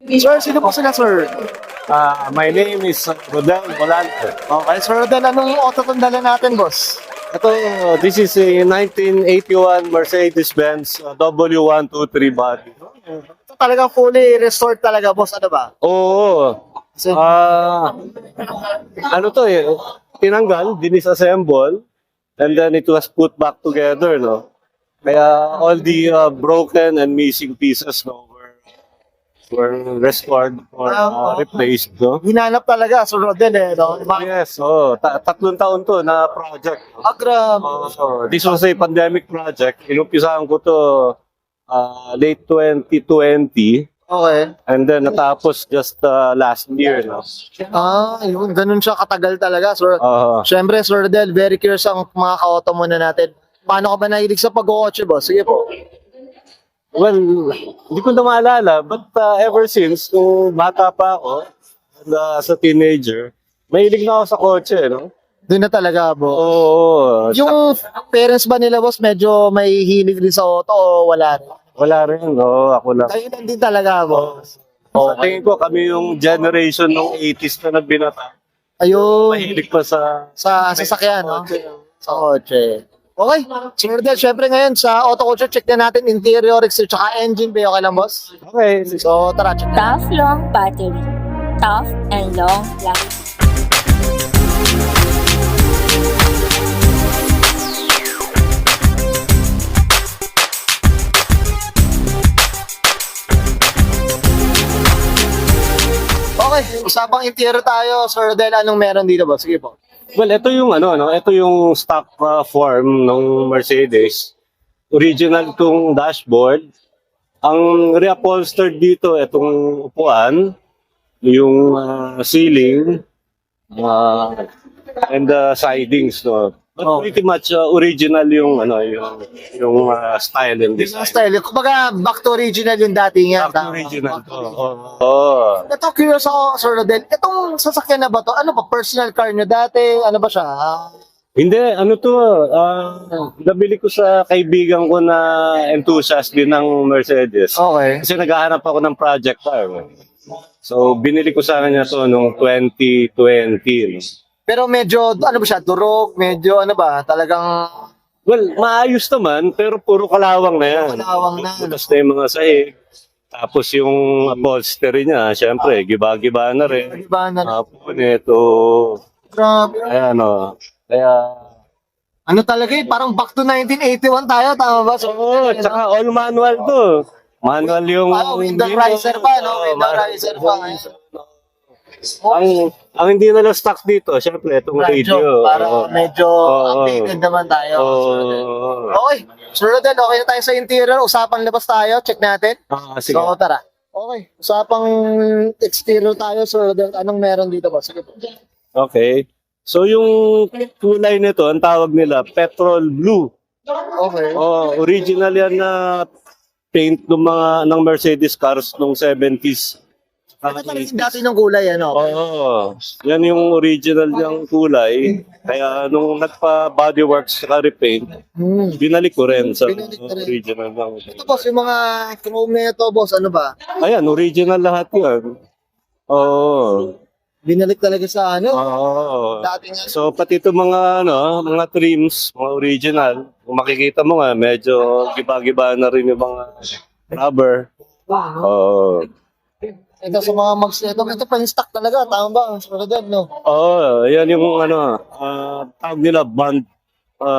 Sir, sino po sila, sir? My name is Rodel Volante. Okay, Sir Rodel, anong auto itong dala natin, boss? Ito, this is a 1981 Mercedes-Benz W123 body. Ito talagang fully restored talaga, boss. Ano ba? Oo. So, Ano to eh, tinanggal, dinisassemble, and then it was put back together, no? Kaya all the broken and missing pieces, no, were restored or replaced, no? hinanap talaga, Sir Rodel, eh, no? Yes, tatlong taon to na project. Grabe. This was a pandemic project. Inumpisahan ko to late 2020 Okay. and then natapos just last year, no? Yun, ganun siya katagal talaga, Sir. Siyempre, Sir Rodel, very curious ang mga ka-auto muna natin. Paano ka ba nahilig sa pag-kotse, boss? Sige po. Well, hindi ko na maalala, but ever since, nung bata pa ako, and, as a teenager, mahilig na ako sa kotse, no? Doon na talaga, boss. Oo. Yung parents ba nila, boss, medyo may hilig rin sa auto o wala rin? Wala rin, no? Ako lang. Kayo lang din talaga, boss. Tingin ko kami yung generation ng 80s na nagbinata. Ayun. Mahilig pa sa Sasakyan, no? Sa kotse. Okay. Sir Rodel, syempre ngayon sa auto culture, check na natin interior, exterior, tsaka engine bay. Okay lang, boss? Okay. So, tara, check na. Tough long battery. Tough and long lasting. Okay, usapang interior tayo. Sir Rodel, anong meron dito, boss? Sige po. Well, ito yung no, ito yung stock form ng Mercedes. Original tong dashboard. Ang reupholstered dito, itong upuan, yung ceiling, and the sidings, no. But pretty much original yung yung style and Yung design. style, kumbaga back to original yung dati nga. Back to original to. Oh. Ito, curious ako, Sir Rodel. Itong sasakyan na ba to? Ano ba? Personal car nyo dati? Ano ba siya? Hindi, ano to, nabili ko sa kaibigan ko na enthusiast din ng Mercedes. Okay. Kasi naghahanap ako ng project car. So, binili ko sa kanya to noong 2020. Pero medyo, ano ba siya? Durog? Medyo, ano ba? Talagang Well, maayos naman, pero puro kalawang na yan. kalawang na. Butas na yung mga sahig. Tapos yung upholstery niya, syempre, giba-giba na rin. Iba na. Hapon ito. Grabe. Ayan o. Kaya, Ano talaga eh? Parang back to 1981 tayo. Tama ba? So, tsaka all manual to. Manual yung... window riser pa, no? Window riser pa. Ang hindi na lang stock dito, syempre, itong radio. Para medyo updated naman tayo. Okay. Sir Rodel, okay na tayo sa interior. Usapang labas tayo. Check natin. Sige. So, tara. Okay. Usapang exterior tayo, Sir Rodel. Anong meron dito ba? Sige po. Okay. So, yung kulay nito, ang tawag nila, petrol blue. Okay. Original yan na paint ng Mercedes cars nung 70s. Ano talaga yung dati ng kulay, ano? Yan yung original niyang kulay. Kaya nung nagpa-bodyworks sa repaint, binalik ko rin sa Binalik ko rin. original ng... Ito boss, yung mga chrome na ito, boss, ano ba? Ayan, original lahat yan. Binalik talaga sa ano? Oo. Dati nga. So pati ito mga trims, mga original, kung makikita mo nga, medyo giba-giba na rin yung mga rubber. Oo. Ito sa mga mags na ito pa yung stock talaga, tama ba? Sir Rodel, no? Yan yung tawag nila band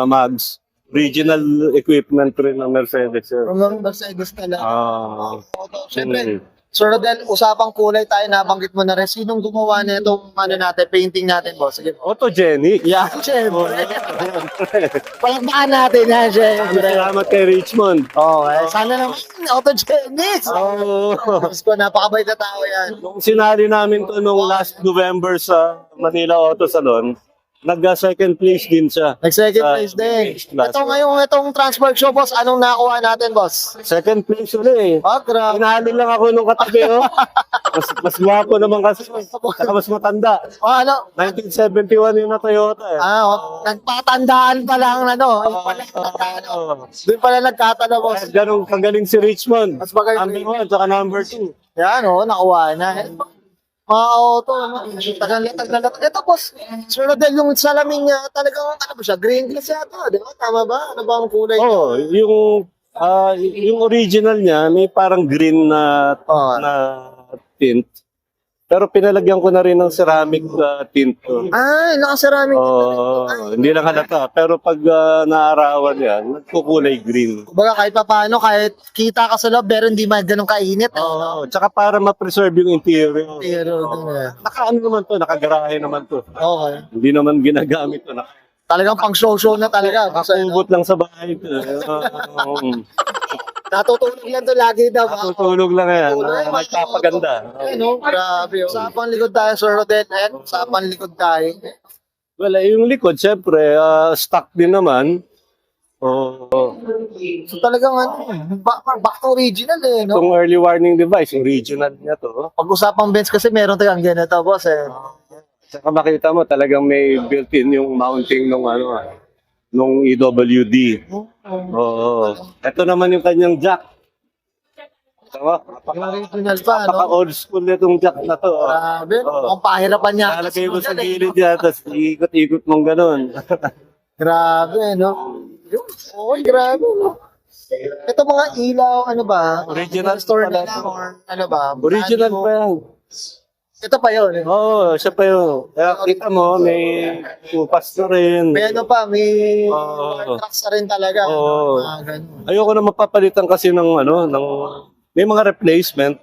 mags. Original equipment rin ng Mercedes. From the Mercedes talaga. Siyempre, Mm. Sir Rodel, usapang kulay tayo, nabanggit mo na rin. Sinong gumawa na itong painting natin, boss? Sige. Autogenic. Yeah, siyempre. Palakpakan natin ha, siyempre. Salamat kay Richmond. Okay, sana naman autogenic. Diyos ko, napakabait na tao yan. Nung sinali namin to nung last November sa Manila Auto Salon, nag-second place din siya. Nag-second place din. Ito ngayong itong transport show, boss, anong nakuha natin, boss? Second place ulit eh. Grabe. Pinalo lang ako nung katabi, oh. mas gwapo naman kasi. Saka mas matanda. O ano? 1971 yung na Toyota eh. Nagpatandaan pa lang ano. Doon pala nagkatalo, boss. Ganun kagaling si Richmond. Mas magaling. Number 1 saka number 2. Yan o, nakuha na. Mga auto, ano? Tagal-latag. Ito, boss. Sir Rodel, yung salamin niya, talagang, ano ba siya? Green glass yata, di ba? Tama ba? Ano ba ang kulay? Oh, yung original niya may parang green na na tint. Pero pinalagyan ko na rin ng ceramic tint. Nakasaraming. Hindi lang halata. Pero pag naarawan yan, nagkukulay green. Kumbaga kahit paano, kahit kita ka sa loob, pero hindi man ganun kainit. Tsaka para ma-preserve yung interior. Pero, Nakaano naman to, nakagarahe naman to. okay. Hindi naman ginagamit to. Talagang pang show na talaga. Nakakubot lang sa bahay to. Natutulog lang to lagi daw. Tutulog lang yan. Nagpapaganda. Ano? Grabe. Usapang likod tayo, Sir Rodel. Ayan, usapang likod tayo. Well, yung likod, syempre, stock din naman. So talagang back to original eh, no? Itong early warning device, original niya to. Pag-usapang bench kasi meron tayong ganito, boss eh. Saka makita mo, talagang may built-in yung mounting nung EWD. Ito naman yung kanyang jack. Tama? Original pa, no? Old school itong jack na to. Grabe, ang pahirapan niya. Nalagay mo sa gilid yan, tapos ikot-ikot mong ganun. Grabe, no? Grabe, no? Ito mga ilaw, ano ba? Original store pala nila to. or ano ba? Original Brand pa yan. Ito pa yun. Siya pa yun. Kaya kita mo, may kupas na rin. May ano pa, may Oo. tracks na rin talaga. Oo. Mga ganun. Ayoko na mapapalitan kasi ng may mga replacement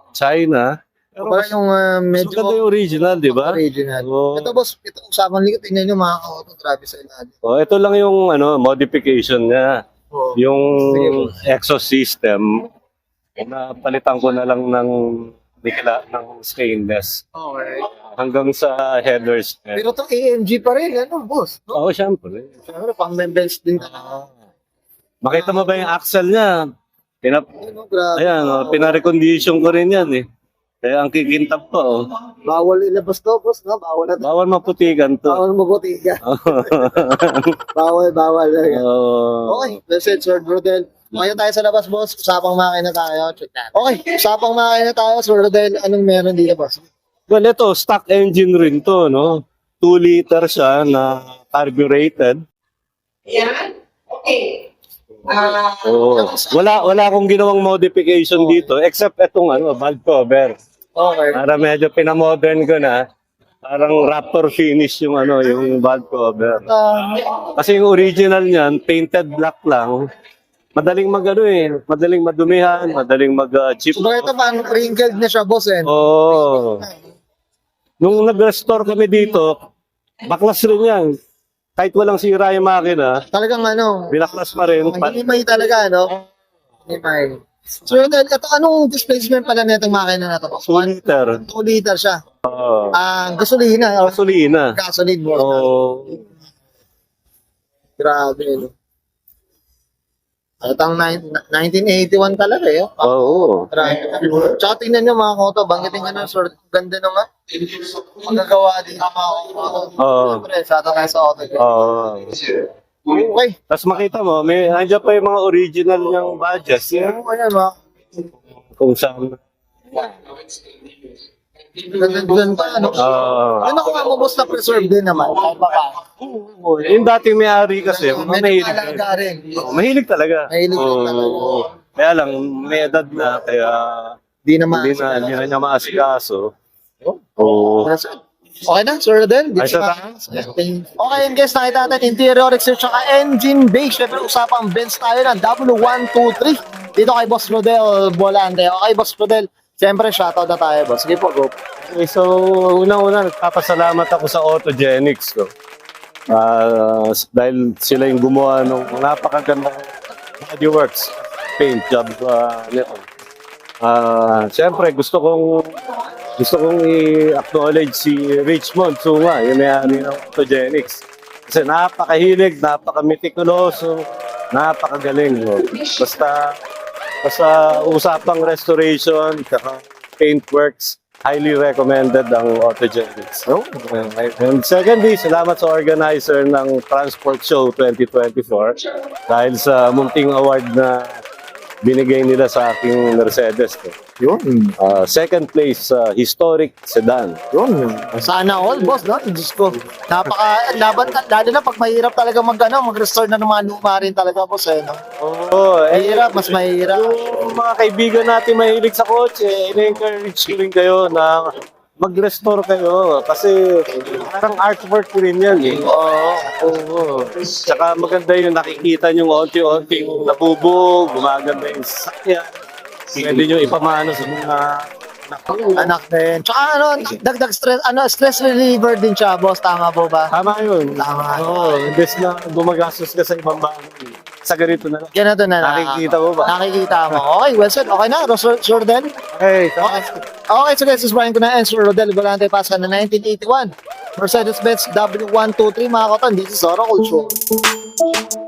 China. Pero Parang yung mas medyo maganda yung original, di ba? original. Oo. Ito boss, ito usapang likod. Tingnan nyo mga auto, grabe sa ilalim. Ito lang yung modification niya. Oo. Yung Sige, boss. exhaust system, napalitan ko na lang ng stainless Okay. hanggang sa headers. Pero ito AMG pa rin, ano boss? No? Oo, syempre. Siyempre, pang members din talaga. Makita mo ba yung axle niya? Ano, grabe. Ayan, pinarecondition ko rin yan eh. Kaya ang kikintab pa oh. Bawal ilabas to, boss, no? Bawal na to. Bawal maputigan to. Bawal mabutiga. bawal talaga. Oo. Okay, that's it, Sir Rodel. Ngayon tayo sa labas, boss. Usapang makina tayo. Check natin. Okay, usapang makina tayo, Sir Rodel. Anong meron dito, boss? Well, ito, stock engine rin to, no? 2 liter siya na carbureted. Yan. Okay. Oo. Wala akong ginawang modification dito except itong valve cover. Okay. Para medyo pinamodern ko na. Parang Raptor finish yung yung valve cover. Kasi yung original niyan, painted black lang. Madaling madaling madumihan, madaling mag-chip. So, ito pa, wrinkled na siya, boss, eh. Oo. Nung nag-restore kami dito, baklas rin yan. Kahit walang sira yung makina, Talagang binaklas pa rin. hinimay talaga, no? Hinimay. So, ito, anong displacement pala na itong makina na ito, boss? 2 liter. 2 liter siya. Oo. Gasolina. Gasolina. Gasoline, boss. Oo. Grabe, no? Itang 1981 talaga, eh. Oo. Grabe. Tsaka tingnan nyo mga koto, banggitin nyo na, sir, ganda naman. Magagawa din ang mga koto. Oo. Siyempre, sa tayo sa auto. Oo. Okay. Tapos makita mo, nandiyan pa yung mga original niyang badges. Ayan, mga. Kung saan. Ganda pa, ano? Ano nakuha mo, boss, na preserve din naman? Kahit baka. Yung dating may-ari kasi, mahilig. Alaga rin. Mahilig talaga. Mahilig Oo. talaga. Kaya lang, may edad na, kaya Di naman. hindi na niya maasikaso. Oo. Okay na, Sir Rodel. Ay, sa Okay, and guys, nakita natin interior, exterior, tsaka engine bay. Siyempre, usapang Benz tayo ng W123. Dito kay Boss Rodel Bolante. Okay, Boss Rodel. Siyempre, shoutout na tayo, boss. Sige po, go. Okay, so, unang-una, nagpapasalamat ako sa Autogenics. No? Dahil sila yung gumawa ng napakagandang bodyworks paint job nito. Siyempre, gusto kong i-acknowledge si Richmond Sunga, yung may-ari ng Autogenics. Kasi napakahilig, napaka-meticuloso, napakagaling. No? Basta usapang restoration, saka Paintworks. Highly recommended ang Autogenics. Oh, And secondly, salamat sa organizer ng Transport Show 2024 dahil sa munting award na binigay nila sa aking Mercedes. yun. Second place, historic sedan. Yun. Sana all, boss, no? Diyos ko. Laban, lalo na pag mahirap talaga mag-restore na ng mga luma rin talaga, boss, no? Oo, Mahirap, mas mahirap. yung mga kaibigan natin mahilig sa kotse, ina-encourage ko rin kayo na mag-restore kayo kasi parang artwork rin yan eh. Oo. Tsaka maganda yung nakikita nyo onti-onting nabubog, gumaganda yung sasakyan. Pwede nyo ipamano sa mga Anak din. Tsaka dagdag stress reliever din siya, boss. Tama po ba? Tama yun. Tama. Oo, imbes na gumagastos ka sa ibang bagay. Sa ganito na lang. Ganito na lang. Nakikita mo ba? Nakikita mo. Okay, well said. Okay na, Rodel? Okay, Okay, so guys, susbahin ko na yan. Sir Rodel Volante pasa na 1981. Mercedes-Benz W123, mga koton. This is Oracle Show.